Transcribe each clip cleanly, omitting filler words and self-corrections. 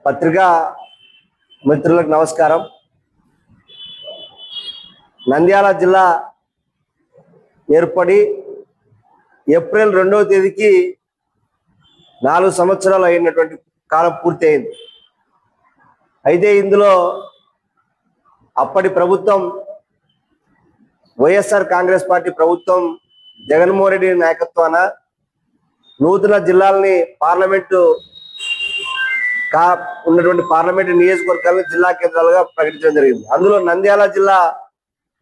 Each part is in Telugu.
పత్రికా మిత్రులకు నమస్కారం. నంద్యాల జిల్లా ఏర్పడి ఏప్రిల్ 2వ తేదీకి 4 సంవత్సరాలు అయినటువంటి కాలం పూర్తి అయింది. అయితే ఇందులో అప్పటి ప్రభుత్వం వైఎస్ఆర్ కాంగ్రెస్ పార్టీ ప్రభుత్వం జగన్మోహన్ రెడ్డి నాయకత్వాన నూతన జిల్లాలని ఉన్నటువంటి పార్లమెంటు నియోజకవర్గాలను జిల్లా కేంద్రాలుగా ప్రకటించడం జరిగింది. అందులో నంద్యాల జిల్లా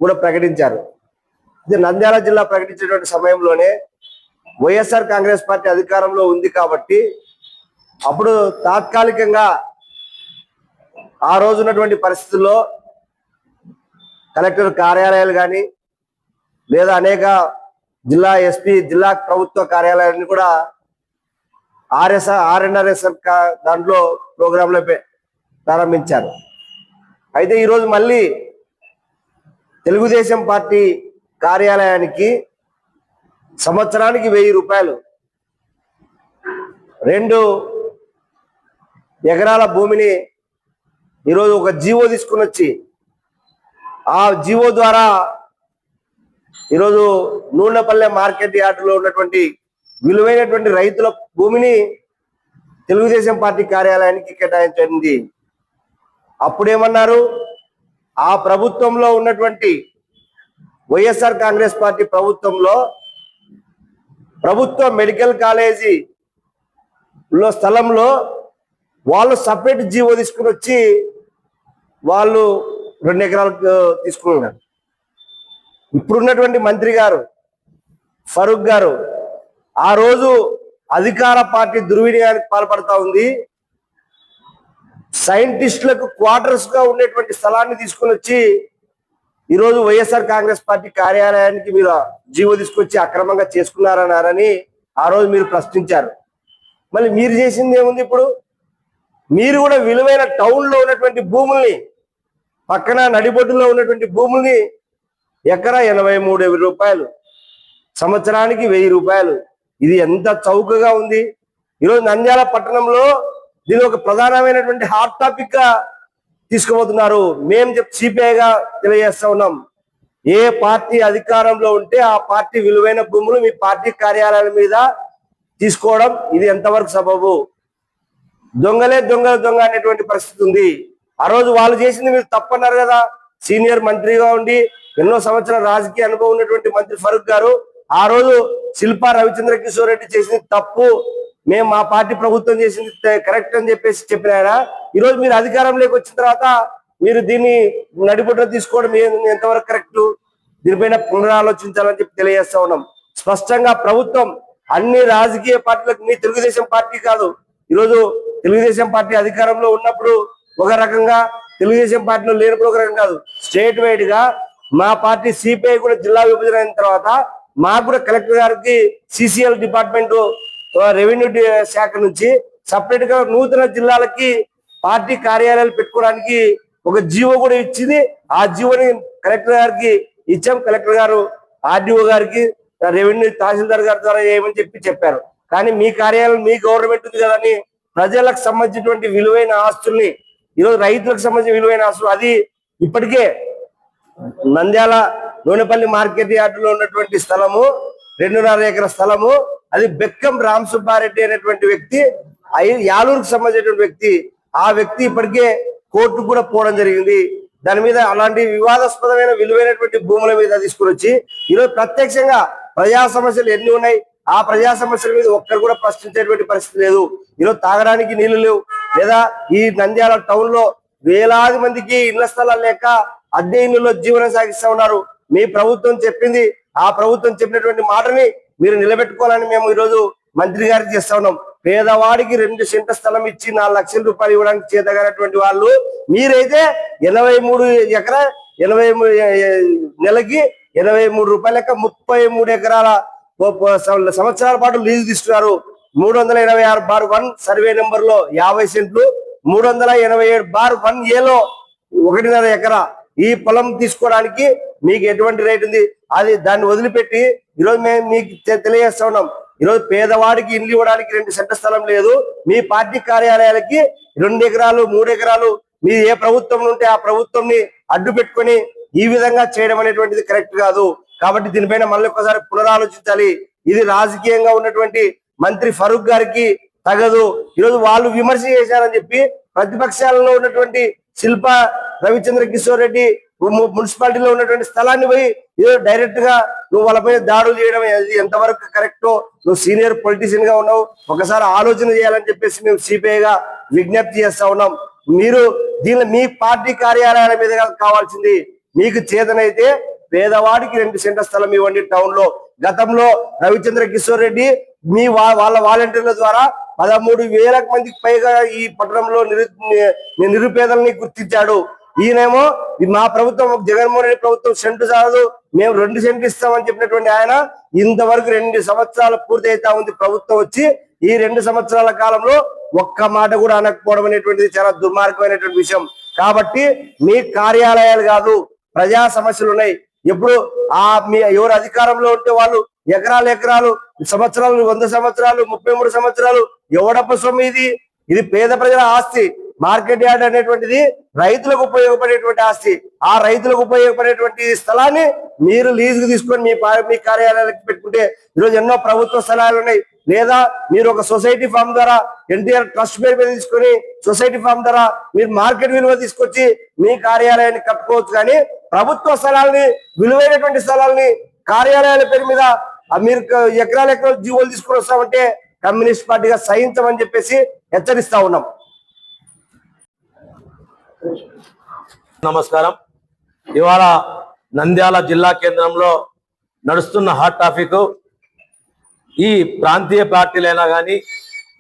కూడా ప్రకటించారు. నంద్యాల జిల్లా ప్రకటించేటువంటి సమయంలోనే వైఎస్ఆర్ కాంగ్రెస్ పార్టీ అధికారంలో ఉంది కాబట్టి అప్పుడు తాత్కాలికంగా ఆ రోజు ఉన్నటువంటి పరిస్థితుల్లో కలెక్టర్ కార్యాలయాలు కానీ లేదా అనేక జిల్లా ఎస్పీ జిల్లా ప్రభుత్వ కార్యాలయాన్ని కూడా ఆర్ఎన్ఆర్ఎస్ దాంట్లో ప్రోగ్రాంలో ప్రారంభించారు. అయితే ఈరోజు మళ్ళీ తెలుగుదేశం పార్టీ కార్యాలయానికి సంవత్సరానికి 1000 రూపాయలు 2 ఎకరాల భూమిని ఈరోజు ఒక జీవో తీసుకుని వచ్చి ఆ జీవో ద్వారా ఈరోజు నూనెపల్లె మార్కెట్ యార్డులో ఉన్నటువంటి విలువైనటువంటి రైతుల భూమిని తెలుగుదేశం పార్టీ కార్యాలయానికి కేటాయించింది. అప్పుడేమన్నారు, ఆ ప్రభుత్వంలో ఉన్నటువంటి వైఎస్ఆర్ కాంగ్రెస్ పార్టీ ప్రభుత్వంలో ప్రభుత్వ మెడికల్ కాలేజీలో స్థలంలో వాళ్ళు సపరేట్ జీవో తీసుకుని వచ్చి వాళ్ళు 2 ఎకరాలకు తీసుకున్నారు. ఇప్పుడున్నటువంటి మంత్రి గారు ఫరూక్ గారు ఆ రోజు అధికార పార్టీ దుర్వినియోగానికి పాల్పడతా ఉంది. సైంటిస్టులకు క్వార్టర్స్ గా ఉండేటువంటి స్థలాన్ని తీసుకుని వచ్చి ఈరోజు వైఎస్ఆర్ కాంగ్రెస్ పార్టీ కార్యాలయానికి మీరు జీవో తీసుకొచ్చి అక్రమంగా చేసుకున్నారన్నారని ఆ రోజు మీరు ప్రశ్నించారు. మళ్ళీ మీరు చేసింది ఏముంది? ఇప్పుడు మీరు కూడా విలువైన టౌన్ లో ఉన్నటువంటి భూముల్ని, పక్కన నడిబొడ్డులో ఉన్నటువంటి భూముల్ని ఎకరా 83,000 రూపాయలు, సంవత్సరానికి 1000 రూపాయలు, ఇది ఎంత చౌకగా ఉంది. ఈరోజు నంద్యాల పట్టణంలో దీని ఒక ప్రధానమైనటువంటి హాట్ టాపిక్ గా తీసుకుపోతున్నారు. మేము సిపిఐగా తెలియజేస్తా ఉన్నాం, ఏ పార్టీ అధికారంలో ఉంటే ఆ పార్టీ విలువైన భూములు మీ పార్టీ కార్యాలయాల మీద తీసుకోవడం ఇది ఎంతవరకు సబబు? దొంగ అనేటువంటి పరిస్థితి ఉంది. ఆ రోజు వాళ్ళు చేసింది మీరు తప్పన్నారు కదా. సీనియర్ మంత్రిగా ఉండి ఎన్నో సంవత్సరాల రాజకీయ అనుభవం ఉన్నటువంటి మంత్రి ఫరూక్ గారు ఆ రోజు శిల్పా రవిచంద్ర కిషోర్ రెడ్డి చేసింది తప్పు, మేము మా పార్టీ ప్రభుత్వం చేసింది కరెక్ట్ అని చెప్పిన ఆయన ఈరోజు మీరు అధికారంలోకి వచ్చిన తర్వాత మీరు దీన్ని నడిబొట్టున తీసుకోవడం ఎంతవరకు కరెక్ట్? దీనిపైన పునరాలోచించాలని చెప్పి తెలియజేస్తా ఉన్నాం. స్పష్టంగా ప్రభుత్వం అన్ని రాజకీయ పార్టీలకు, మీ తెలుగుదేశం పార్టీ కాదు, ఈరోజు తెలుగుదేశం పార్టీ అధికారంలో ఉన్నప్పుడు ఒక రకంగా, తెలుగుదేశం పార్టీలో లేనప్పుడు ఒక రకం కాదు, స్టేట్ వైడ్ గా మా పార్టీ సిపిఐ కూడా జిల్లా విభజన అయిన తర్వాత మాకు కూడా కలెక్టర్ గారికి సిసిఎల్ డిపార్ట్మెంట్ రెవెన్యూ శాఖ నుంచి సపరేట్ గా నూతన జిల్లాలకి పార్టీ కార్యాలయాలు పెట్టుకోవడానికి ఒక జీవో కూడా ఇచ్చింది. ఆ జీవోని కలెక్టర్ గారికి ఇచ్చాం. కలెక్టర్ గారు ఆర్డీఓ గారికి, రెవెన్యూ తహసీల్దార్ గారి ద్వారా ఏమని చెప్పారు. కానీ మీ కార్యాలయం, మీ గవర్నమెంట్ ఉంది కదా అని ప్రజలకు సంబంధించినటువంటి విలువైన ఆస్తుల్ని, ఈరోజు రైతులకు సంబంధించిన విలువైన ఆస్తులు, అది ఇప్పటికే నంద్యాల నూనెపల్లి మార్కెట్ యార్డులో ఉన్నటువంటి స్థలము 2.5 ఎకరాల స్థలము, అది బెక్కం రామ్ సుబ్బారెడ్డి అనేటువంటి వ్యక్తి, యాలూరుకు సంబంధించినటువంటి వ్యక్తి, ఆ వ్యక్తి ఇప్పటికే కోర్టుకు కూడా పోవడం జరిగింది. దాని మీద అలాంటి వివాదాస్పదమైన విలువైనటువంటి భూముల మీద తీసుకుని వచ్చి ఈరోజు ప్రత్యక్షంగా ప్రజా సమస్యలు ఎన్ని ఉన్నాయి, ఆ ప్రజా సమస్యల మీద ఒక్కరు కూడా ప్రశ్నించేటువంటి పరిస్థితి లేదు. ఈరోజు తాగడానికి నీళ్లు లేవు, లేదా ఈ నంద్యాల టౌన్ లో వేలాది మందికి ఇళ్ల స్థలాలు లేక అద్దె ఇళ్లలో జీవనం సాగిస్తా ఉన్నారు. మీ ప్రభుత్వం చెప్పింది, ఆ ప్రభుత్వం చెప్పినటువంటి మాటని మీరు నిలబెట్టుకోవాలని మేము ఈరోజు మంత్రి గారికి చేస్తా ఉన్నాం. పేదవాడికి 2 సెంట్ల స్థలం ఇచ్చి 4 లక్షల రూపాయలు ఇవ్వడానికి చేతగానటువంటి వాళ్ళు, మీరైతే 83 ఎకరా 83 నెలకి 83 రూపాయల లెక్క 33 ఎకరాల సంవత్సరాల పాటు లీజు తీసుకున్నారు. 386/1 సర్వే నెంబర్ లో 50 సెంట్లు, 387/1A లో 1.5 ఎకరా ఈ పొలం తీసుకోవడానికి మీకు ఎటువంటి రేట్ ఉంది? అది దాన్ని వదిలిపెట్టి ఈరోజు మేము మీకు తెలియజేస్తా ఉన్నాం, ఈరోజు పేదవాడికి ఇల్లు ఇవ్వడానికి 2 సెంట్ల స్థలం లేదు. మీ పార్టీ కార్యాలయాలకి 2 ఎకరాలు 3 ఎకరాలు మీ ఏ ప్రభుత్వం ఉంటే ఆ ప్రభుత్వంని అడ్డు పెట్టుకొని ఈ విధంగా చేయడం అనేటువంటిది కరెక్ట్ కాదు. కాబట్టి దీనిపైన మళ్ళీ ఒకసారి పునరాలోచించాలి. ఇది రాజకీయంగా ఉన్నటువంటి మంత్రి ఫరూక్ గారికి తగదు. ఈరోజు వాళ్ళు విమర్శ చేశారని చెప్పి ప్రతిపక్షాలలో ఉన్నటువంటి శిల్ప రవిచంద్ర కిషోర్ రెడ్డి మున్సిపాలిటీలో ఉన్నటువంటి స్థలాన్ని పోయి ఏదో డైరెక్ట్ గా నువ్వు వాళ్ళపై దాడులు చేయడం ఎంతవరకు కరెక్టో, నువ్వు సీనియర్ పొలిటీషియన్ గా ఉన్నావు, ఒకసారి ఆలోచన చేయాలని చెప్పేసి మేము సిపిఐగా విజ్ఞప్తి చేస్తా ఉన్నాం. మీరు దీనిలో మీ పార్టీ కార్యాలయాల మీద కావాల్సింది, మీకు చేతనైతే పేదవాడికి 2 సెంట్ల స్థలం ఇవ్వండి టౌన్ లో. గతంలో రవిచంద్ర కిషోర్ రెడ్డి మీ వాళ్ళ వాలంటీర్ల ద్వారా 13,000 మందికి పైగా ఈ పట్టణంలో నిరుపేదల్ని గుర్తించాడు. ఈయనేమో మా ప్రభుత్వం జగన్మోహన్ రెడ్డి ప్రభుత్వం సెంటు చాలదు, మేము 2 సెంట్లు ఇస్తామని చెప్పినటువంటి ఆయన ఇంతవరకు 2 సంవత్సరాలు పూర్తి అవుతా ఉంది ప్రభుత్వం వచ్చి. ఈ 2 సంవత్సరాల కాలంలో ఒక్క మాట కూడా అనకపోవడం అనేటువంటిది చాలా దుర్మార్గమైనటువంటి విషయం. కాబట్టి మీ కార్యాలయాలు కాదు, ప్రజా సమస్యలు ఉన్నాయి. ఎప్పుడు మీ ఎవరు అధికారంలో ఉంటే వాళ్ళు ఎకరాలు సంవత్సరాలు 100 సంవత్సరాలు 33 సంవత్సరాలు ఎవడప్ప సొమ్ము ఇది పేద ప్రజల ఆస్తి. మార్కెట్ యార్డ్ అనేటువంటిది రైతులకు ఉపయోగపడేటువంటి ఆస్తి. ఆ రైతులకు ఉపయోగపడేటువంటి స్థలాన్ని మీరు లీజుకు తీసుకొని మీ కార్యాలయాలకు పెట్టుకుంటే ఈరోజు ఎన్నో ప్రభుత్వ స్థలాలు ఉన్నాయి. లేదా మీరు ఒక సొసైటీ ఫామ్ ద్వారా ఎన్టీఆర్ ట్రస్ట్ పేరు మీద తీసుకొని సొసైటీ ఫామ్ ద్వారా మీరు మార్కెట్ విలువ తీసుకొచ్చి మీ కార్యాలయాన్ని కట్టుకోవచ్చు. కానీ ప్రభుత్వ స్థలాల్ని, విలువైనటువంటి స్థలాల్ని కార్యాలయాల పేరు మీద మీరు ఎకరాలు జీవోలు తీసుకొని వస్తామంటే కమ్యూనిస్ట్ పార్టీగా సహించమని చెప్పేసి హెచ్చరిస్తా ఉన్నాం. నమస్కారం. ఇవాళ నంద్యాల జిల్లా కేంద్రంలో నడుస్తున్న హాట్ టాపిక్ ఈ ప్రాంతీయ పార్టీలైనా కానీ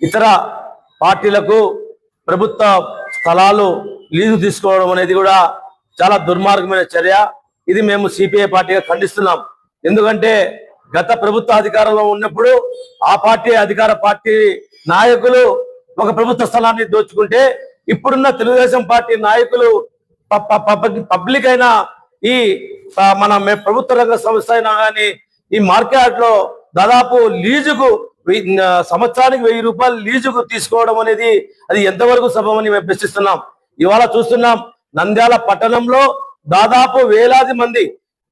ఇతర పార్టీలకు ప్రభుత్వ స్థలాలు లీజు తీసుకోవడం అనేది కూడా చాలా దుర్మార్గమైన చర్య. ఇది మేము సిపిఐ పార్టీగా ఖండిస్తున్నాం. ఎందుకంటే గత ప్రభుత్వ అధికారంలో ఉన్నప్పుడు ఆ పార్టీ అధికార పార్టీ నాయకులు ఒక ప్రభుత్వ స్థలాన్ని దోచుకుంటే ఇప్పుడున్న తెలుగుదేశం పార్టీ నాయకులు పబ్లిక్ అయినా ఈ మన ప్రభుత్వ రంగ సంస్థ అయినా కానీ ఈ మార్కెట్ లో దాదాపు లీజుకు సంవత్సరానికి 1000 రూపాయలు లీజుకు తీసుకోవడం అనేది అది ఎంతవరకు సబబని మేము ప్రశ్నిస్తున్నాం. ఇవాళ చూస్తున్నాం నంద్యాల పట్టణంలో దాదాపు వేలాది మంది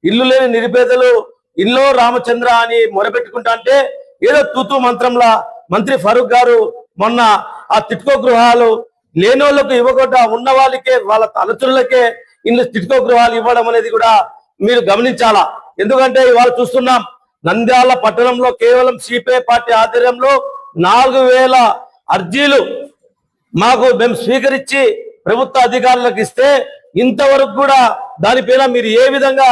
ఇల్లు లేని నిరుపేదలు ఇల్లో రామచంద్ర అని మొరపెట్టుకుంటా అంటే ఏదో తూతూ మంత్రంలా మంత్రి ఫరూక్ గారు మొన్న ఆ తిట్కో గృహాలు లేని వాళ్ళకు ఇవ్వకుండా ఉన్న వాళ్ళకే వాళ్ళ తలచులకే ఇల్లు తిట్కో గృహాలు ఇవ్వడం అనేది కూడా మీరు గమనించాలా. ఎందుకంటే ఇవాళ చూస్తున్నాం నంద్యాల పట్టణంలో కేవలం సిపిఐ పార్టీ ఆధ్వర్యంలో 4000 అర్జీలు మేము స్వీకరించి ప్రభుత్వ అధికారులకు ఇస్తే ఇంతవరకు కూడా దానిపైన మీరు ఏ విధంగా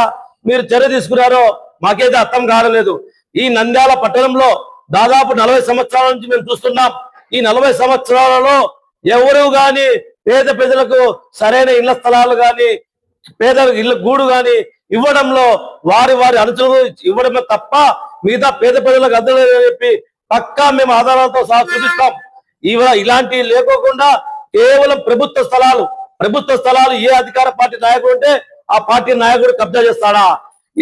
మీరు చర్య తీసుకున్నారో మాకైతే అర్థం కావలేదు. ఈ నంద్యాల పట్టణంలో దాదాపు 40 సంవత్సరాల నుంచి మేము చూస్తున్నాం. ఈ 40 సంవత్సరాలలో ఎవరు గాని పేద ప్రజలకు సరైన ఇళ్ల స్థలాలు గాని పేద ఇళ్ల గూడు గాని ఇవ్వడంలో వారి అనుచరులు ఇవ్వడమే తప్ప మిగతా పేద ప్రజలకు అందలేదని చెప్పి పక్కా మేము ఆధారాలతో సహా చూపిస్తాం. ఇలాంటివి లేకోకుండా కేవలం ప్రభుత్వ స్థలాలు ఏ అధికార పార్టీ నాయకుడు ఉంటే ఆ పార్టీ నాయకుడు కబ్జా చేస్తాడా?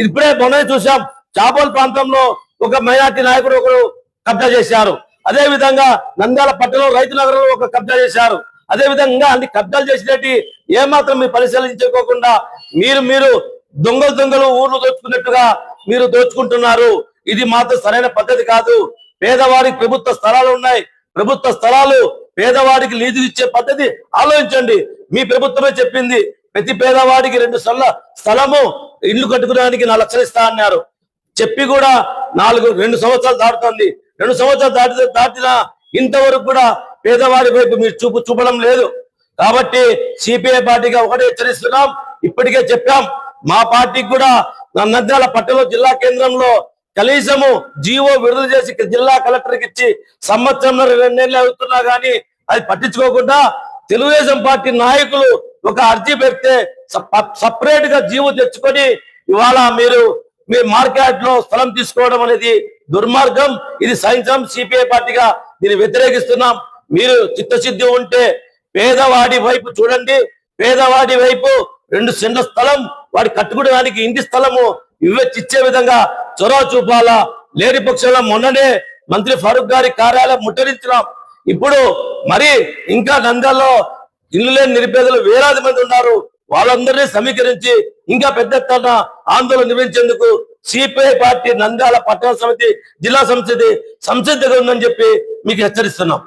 ఇప్పుడే మొన్న చూసాం చాపోల్ ప్రాంతంలో ఒక మైనార్టీ నాయకుడు ఒకరు కబ్జా చేశారు. అదే విధంగా నంద్యాల పట్టణంలో రైతు నగరంలో ఒక కబ్జా చేశారు. అదే విధంగా అన్ని కబ్జాలు చేసినట్టు ఏమాత్రం మీరు పరిశీలించుకోకుండా మీరు దొంగలు ఊర్లు దోచుకున్నట్టుగా మీరు దోచుకుంటున్నారు. ఇది మాత్రం సరైన పద్ధతి కాదు. పేదవాడికి ప్రభుత్వ స్థలాలు ఉన్నాయి. ప్రభుత్వ స్థలాలు పేదవాడికి లీజు ఇచ్చే పద్ధతి ఆలోచించండి. మీ ప్రభుత్వమే చెప్పింది ప్రతి పేదవాడికి 2 స్థలము ఇల్లు కట్టుకోవడానికి 4 లక్షలు ఇస్తా అన్నారు. చెప్పి కూడా 2 సంవత్సరాలు దాటుతుంది. 2 సంవత్సరాలు దాటినా ఇంతవరకు కూడా పేదవాడి వైపు మీరు చూపడం లేదు. కాబట్టి సిపిఐ పార్టీగా ఒకటే హెచ్చరిస్తున్నాం. ఇప్పటికే చెప్పాం మా పార్టీకి కూడా నంద్యాల పట్టణంలో జిల్లా కేంద్రంలో కనీసము జీవో విడుదల చేసి జిల్లా కలెక్టర్కి ఇచ్చి సంవత్సరంలో 2 నెలలు అవుతున్నా కానీ అది పట్టించుకోకుండా తెలుగుదేశం పార్టీ నాయకులు ఒక అర్జీ పెడితే సపరేట్ గా జీవో తెచ్చుకొని ఇవాళ మీరు మార్కెట్ లో స్థలం తీసుకోవడం అనేది దుర్మార్గం. ఇది సైన్సం. సిపిఐ పార్టీగా దీన్ని వ్యతిరేకిస్తున్నాం. మీరు చిత్తశుద్ధి ఉంటే పేదవాడి వైపు చూడండి. పేదవాడి వైపు 2 సెంట్ల స్థలం వాడి కట్టుకోవడానికి ఇంటి స్థలము ఇచ్చే విధంగా చొరవ చూపాలా. లేని పక్షంలో మొన్ననే మంత్రి ఫరూక్ గారి కార్యాలయం ముట్టడించినాం. ఇప్పుడు మరి ఇంకా నంద్యాలలో ఇల్లు లేని నిరుపేదలు వేలాది మంది ఉన్నారు. వాళ్ళందరినీ సమీకరించి ఇంకా పెద్ద ఎత్తున ఆందోళన నిర్వహించేందుకు సిపిఐ పార్టీ నంద్యాల పట్టణ సమితి జిల్లా సంసిద్ధి సంసిద్ధంగా ఉందని చెప్పి మీకు హెచ్చరిస్తున్నాం.